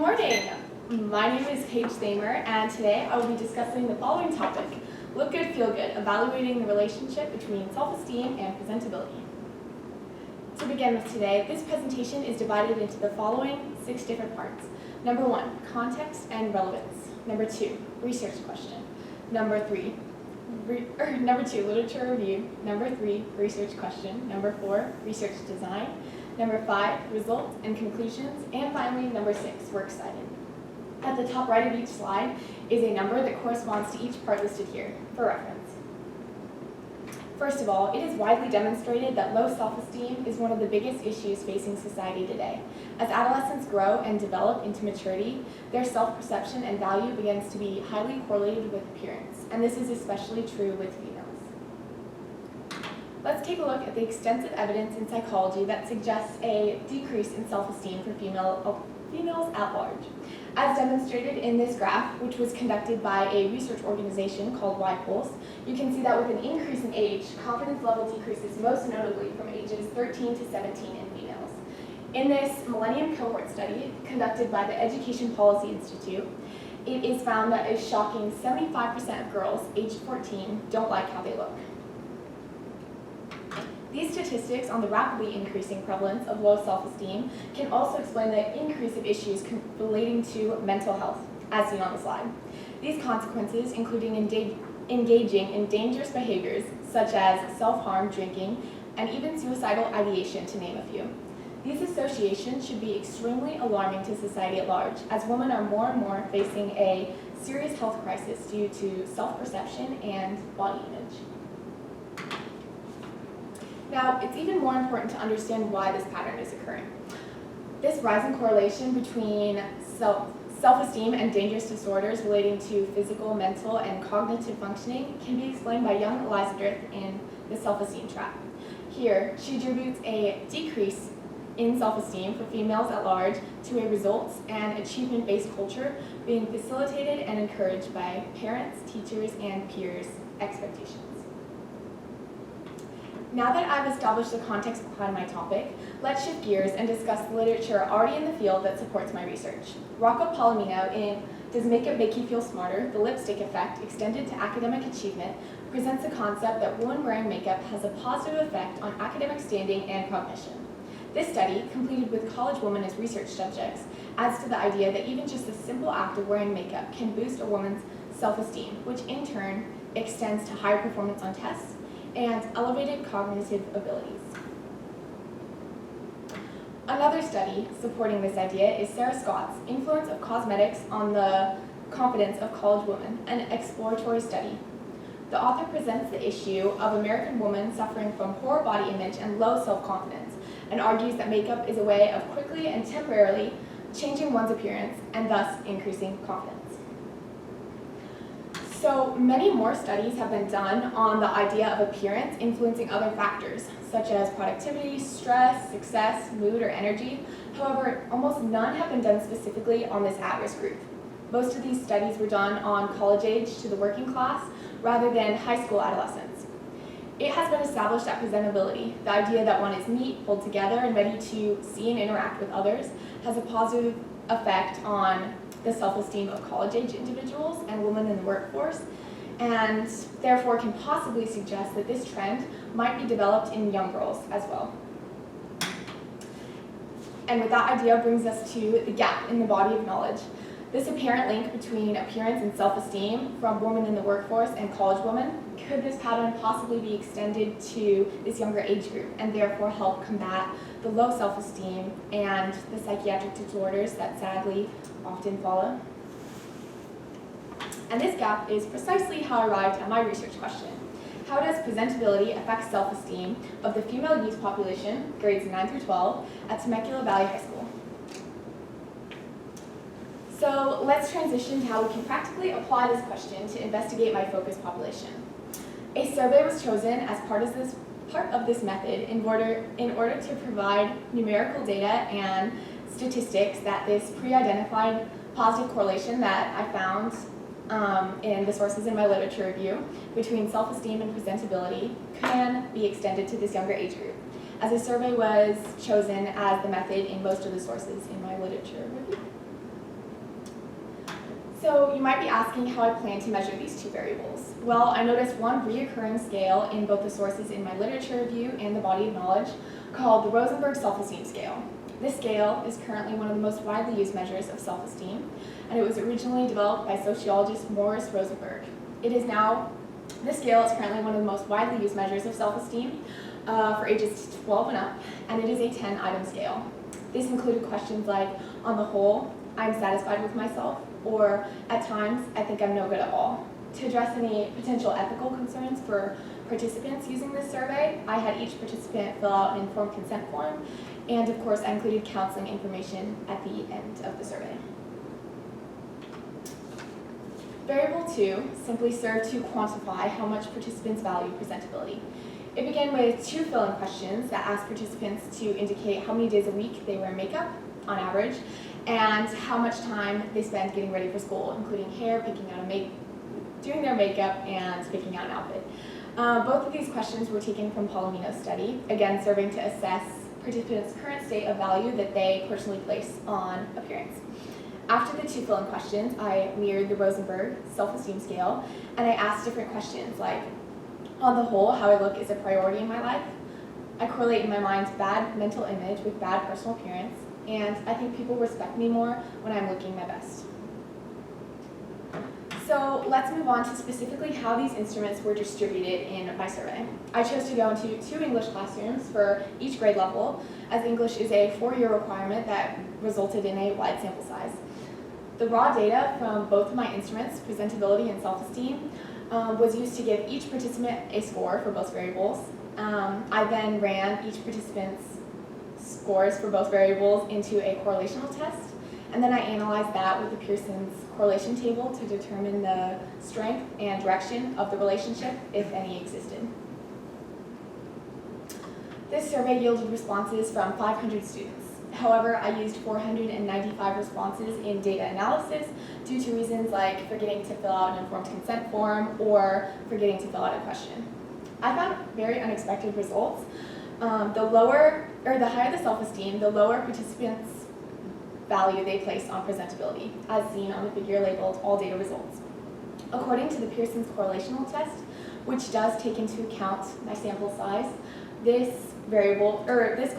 morning. My name is Paige Thamer, and today I will be discussing the following topic: Look Good, Feel Good, evaluating the relationship between self-esteem and presentability. To begin with today, this presentation is divided into the following 6 different parts. Number 1, context and relevance. Number 2, research question. Number 2, literature review. Number 3, research question. Number 4, research design. Number 5, results and conclusions. And finally, number 6, works cited. At the top right of each slide is a number that corresponds to each part listed here for reference. First of all, it is widely demonstrated that low self-esteem is one of the biggest issues facing society today. As adolescents grow and develop into maturity, their self-perception and value begins to be highly correlated with appearance, and this is especially true with females. Let's take a look at the extensive evidence in psychology that suggests a decrease in self-esteem for females at large. As demonstrated in this graph, which was conducted by a research organization called Y-Pulse, you can see that with an increase in age, confidence level decreases most notably from ages 13 to 17 in females. In this Millennium Cohort study conducted by the Education Policy Institute, it is found that a shocking 75% of girls aged 14 don't like how they look. These statistics on the rapidly increasing prevalence of low self-esteem can also explain the increase of issues relating to mental health, as seen on the slide. These consequences, including engaging in dangerous behaviors such as self-harm, drinking, and even suicidal ideation, to name a few. These associations should be extremely alarming to society at large, as women are more and more facing a serious health crisis due to self-perception and body image. Now, it's even more important to understand why this pattern is occurring. This rising correlation between self-esteem and dangerous disorders relating to physical, mental, and cognitive functioning can be explained by young Eliza Drift in The Self-Esteem Trap. Here, she attributes a decrease in self-esteem for females at large to a results and achievement-based culture being facilitated and encouraged by parents, teachers, and peers' expectations. Now that I've established the context behind my topic, let's shift gears and discuss the literature already in the field that supports my research. Rocco Palomino in Does Makeup Make You Feel Smarter? The Lipstick Effect Extended to Academic Achievement presents the concept that women wearing makeup has a positive effect on academic standing and cognition. This study, completed with college women as research subjects, adds to the idea that even just the simple act of wearing makeup can boost a woman's self-esteem, which in turn extends to higher performance on tests and elevated cognitive abilities. Another study supporting this idea is Sarah Scott's Influence of Cosmetics on the Confidence of College Women, an exploratory study. The author presents the issue of American women suffering from poor body image and low self-confidence, and argues that makeup is a way of quickly and temporarily changing one's appearance and thus increasing confidence. So many more studies have been done on the idea of appearance influencing other factors, such as productivity, stress, success, mood, or energy. However, almost none have been done specifically on this at-risk group. Most of these studies were done on college age to the working class, rather than high school adolescents. It has been established that presentability, the idea that one is neat, pulled together, and ready to see and interact with others, has a positive effect on the self-esteem of college-age individuals and women in the workforce, and therefore can possibly suggest that this trend might be developed in young girls as well. And with that idea brings us to the gap in the body of knowledge. This apparent link between appearance and self-esteem from women in the workforce and college women, could this pattern possibly be extended to this younger age group and therefore help combat the low self-esteem and the psychiatric disorders that sadly often follow? And this gap is precisely how I arrived at my research question. How does presentability affect self-esteem of the female youth population, grades 9 through 12, at Temecula Valley High School? So let's transition to how we can practically apply this question to investigate my focus population. A survey was chosen as part of this method in order to provide numerical data and statistics that this pre-identified positive correlation that I found in the sources in my literature review between self-esteem and presentability can be extended to this younger age group, as a survey was chosen as the method in most of the sources in my literature review. So you might be asking how I plan to measure these two variables. Well, I noticed one recurring scale in both the sources in my literature review and the body of knowledge called the Rosenberg Self-Esteem Scale. This scale is currently one of the most widely used measures of self-esteem, and it was originally developed by sociologist Morris Rosenberg. This scale is currently one of the most widely used measures of self-esteem for ages 12 and up, and it is a 10-item scale. This included questions like, on the whole, I'm satisfied with myself, or at times, I think I'm no good at all. To address any potential ethical concerns for participants using this survey, I had each participant fill out an informed consent form, and of course, I included counseling information at the end of the survey. Variable 2 simply served to quantify how much participants value presentability. It began with 2 fill-in questions that asked participants to indicate how many days a week they wear makeup, on average, and how much time they spend getting ready for school, including hair, doing their makeup, and picking out an outfit. Both of these questions were taken from Palomino's study, again serving to assess participants' current state of value that they personally place on appearance. After the 2 fill-in questions, I mirrored the Rosenberg Self-Esteem Scale, and I asked different questions like, on the whole, how I look is a priority in my life. I correlate in my mind bad mental image with bad personal appearance, and I think people respect me more when I'm looking my best. So let's move on to specifically how these instruments were distributed in my survey. I chose to go into 2 English classrooms for each grade level, as English is a 4-year requirement that resulted in a wide sample size. The raw data from both of my instruments, presentability and self-esteem, was used to give each participant a score for both variables. I then ran each participant's scores for both variables into a correlational test, and then I analyzed that with the Pearson's correlation table to determine the strength and direction of the relationship, if any existed. This survey yielded responses from 500 students. However, I used 495 responses in data analysis due to reasons like forgetting to fill out an informed consent form or forgetting to fill out a question. I found very unexpected results. The higher the self-esteem, the lower participants' value they placed on presentability, as seen on the figure labeled All Data Results. According to the Pearson's correlational test, which does take into account my sample size, this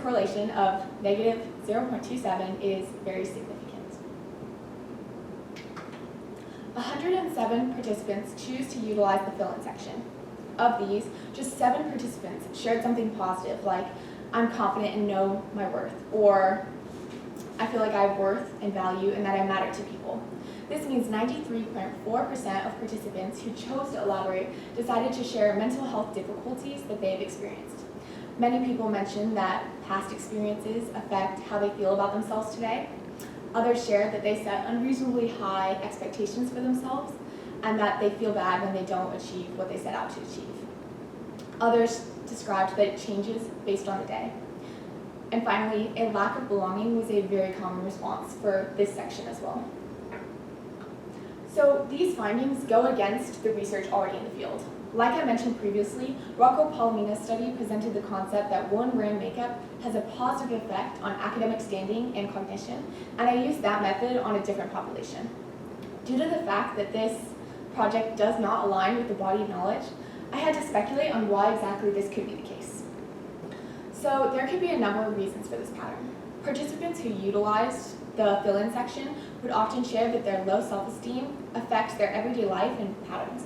correlation of negative 0.27 is very significant. 107 participants choose to utilize the fill-in section. Of these, just 7 participants shared something positive, like, I'm confident and know my worth, or I feel like I have worth and value and that I matter to people. This means 93.4% of participants who chose to elaborate decided to share mental health difficulties that they have experienced. Many people mentioned that past experiences affect how they feel about themselves today. Others shared that they set unreasonably high expectations for themselves and that they feel bad when they don't achieve what they set out to achieve. Others described that it changes based on the day. And finally, a lack of belonging was a very common response for this section as well. So these findings go against the research already in the field. Like I mentioned previously, Rocco Palomina's study presented the concept that one wearing makeup has a positive effect on academic standing and cognition, and I used that method on a different population. Due to the fact that this project does not align with the body of knowledge, I had to speculate on why exactly this could be the case. So there could be a number of reasons for this pattern. Participants who utilized the fill-in section would often share that their low self-esteem affects their everyday life and patterns.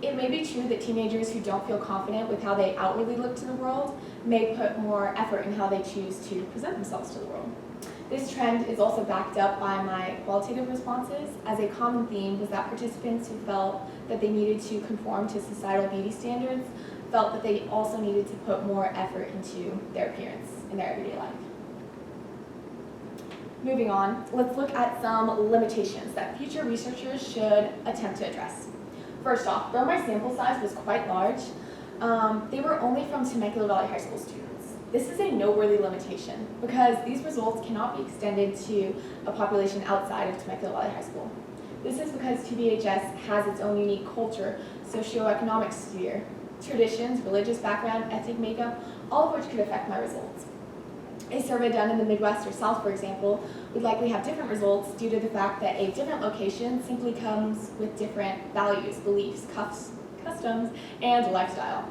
It may be true that teenagers who don't feel confident with how they outwardly look to the world may put more effort in how they choose to present themselves to the world. This trend is also backed up by my qualitative responses, as a common theme was that participants who felt that they needed to conform to societal beauty standards felt that they also needed to put more effort into their appearance in their everyday life. Moving on, let's look at some limitations that future researchers should attempt to address. First off, though my sample size was quite large, they were only from Temecula Valley High School students. This is a noteworthy limitation because these results cannot be extended to a population outside of Temecula Valley High School. This is because TVHS has its own unique culture, socioeconomic sphere, traditions, religious background, ethnic makeup, all of which could affect my results. A survey done in the Midwest or South, for example, would likely have different results due to the fact that a different location simply comes with different values, beliefs, customs, and lifestyle.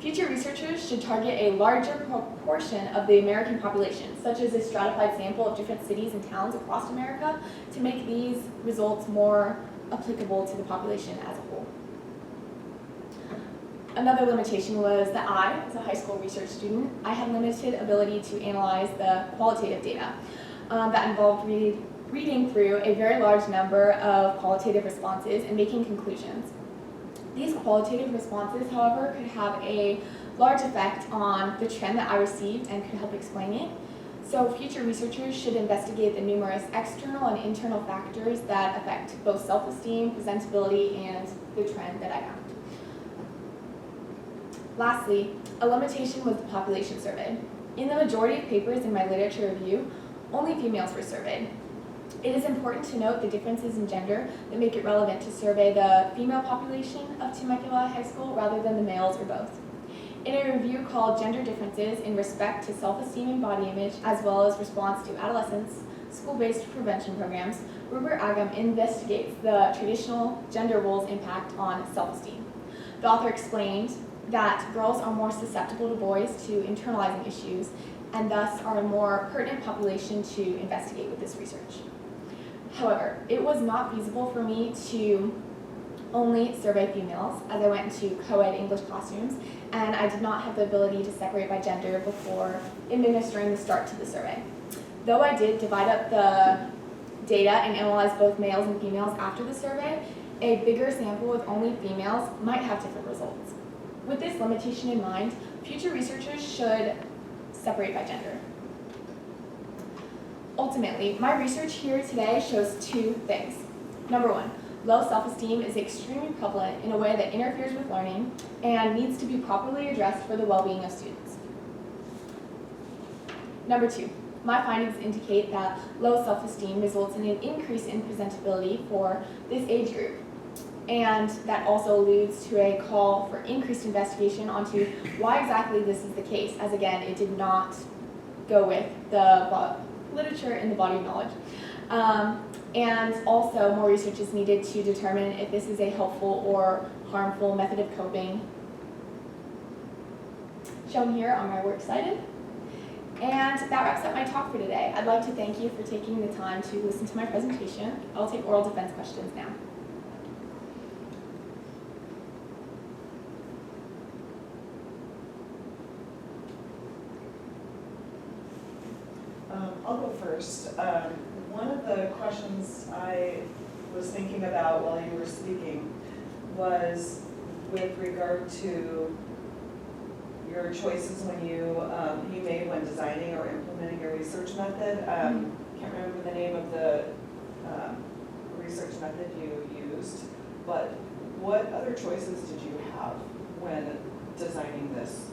Future researchers should target a larger proportion of the American population, such as a stratified sample of different cities and towns across America, to make these results more applicable to the population as a whole. Another limitation was that I, as a high school research student, I had limited ability to analyze the qualitative data that involved reading through a very large number of qualitative responses and making conclusions. These qualitative responses, however, could have a large effect on the trend that I received and could help explain it. So future researchers should investigate the numerous external and internal factors that affect both self-esteem, presentability, and the trend that I found. Lastly, a limitation was the population surveyed. In the majority of papers in my literature review, only females were surveyed. It is important to note the differences in gender that make it relevant to survey the female population of Temecula High School rather than the males or both. In a review called Gender Differences in Respect to Self-Esteem and Body Image, as well as Response to Adolescence, School-Based Prevention Programs, Ruber Agam investigates the traditional gender roles' impact on self-esteem. The author explained that girls are more susceptible to boys to internalizing issues and thus are a more pertinent population to investigate with this research. However, it was not feasible for me to only survey females as I went into co-ed English classrooms, and I did not have the ability to separate by gender before administering the start to the survey. Though I did divide up the data and analyze both males and females after the survey, a bigger sample with only females might have different results. With this limitation in mind, future researchers should separate by gender. Ultimately, my research here today shows two things. Number one, low self-esteem is extremely prevalent in a way that interferes with learning and needs to be properly addressed for the well-being of students. Number two, my findings indicate that low self-esteem results in an increase in presentability for this age group. And that also alludes to a call for increased investigation onto why exactly this is the case, as again, it did not go with the literature in the body of knowledge. And also more research is needed to determine if this is a helpful or harmful method of coping, shown here on my works cited. And that wraps up my talk for today. I'd like to thank you for taking the time to listen to my presentation. I'll take oral defense questions now. I'll go first. One of the questions I was thinking about while you were speaking was with regard to your choices when you made when designing or implementing your research method. Can't remember the name of the research method you used, but what other choices did you have when designing this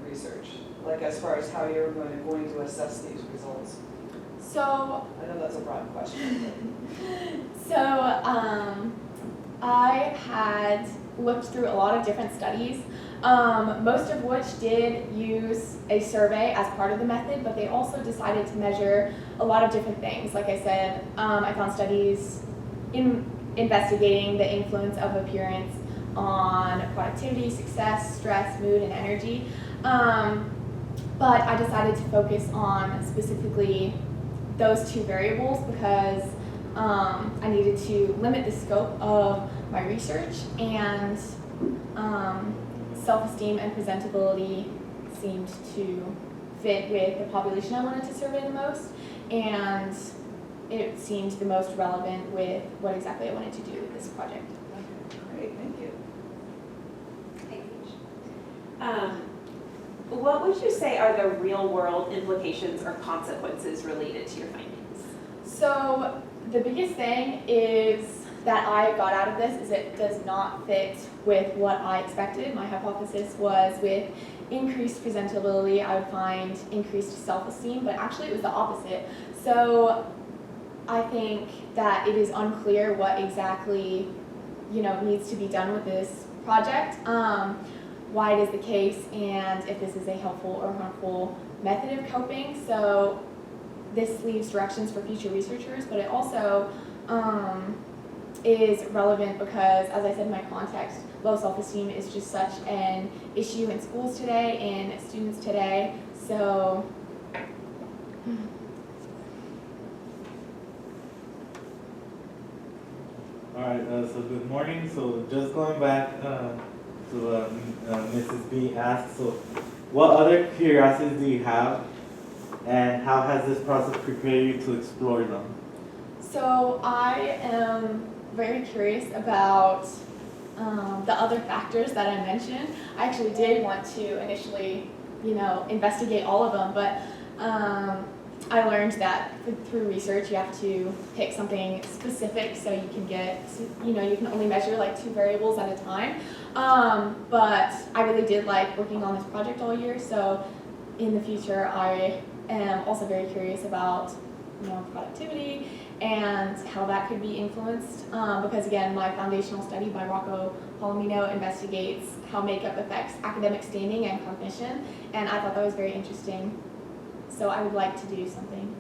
research? Like as far as how you're going to assess these results? So, I know that's a broad question. I had looked through a lot of different studies, most of which did use a survey as part of the method, but they also decided to measure a lot of different things. Like I said, I found studies investigating the influence of appearance on productivity, success, stress, mood, and energy. But I decided to focus on specifically those two variables because I needed to limit the scope of my research, and self-esteem and presentability seemed to fit with the population I wanted to survey the most, and it seemed the most relevant with what exactly I wanted to do with this project. Okay, great, thank you. Thanks. What would you say are the real-world implications or consequences related to your findings? So the biggest thing is that I got out of this is it does not fit with what I expected. My hypothesis was with increased presentability, I would find increased self-esteem, but actually it was the opposite. So I think that it is unclear what exactly needs to be done with this project. why it is the case and if this is a helpful or harmful method of coping. So this leaves directions for future researchers, but it also is relevant because, as I said in my context, low self-esteem is just such an issue in schools today and students today. So All right, so good morning. So just going back to Mrs. B asked, so what other curiosities do you have and how has this process prepared you to explore them? So I am very curious about the other factors that I mentioned. I actually did want to initially, investigate all of them, but I learned that through research you have to pick something specific so you can get, you can only measure like 2 variables at a time. But I really did like working on this project all year, so in the future I am also very curious about productivity and how that could be influenced, because again, my foundational study by Rocco Palomino investigates how makeup affects academic standing and cognition, and I thought that was very interesting. So I would like to do something.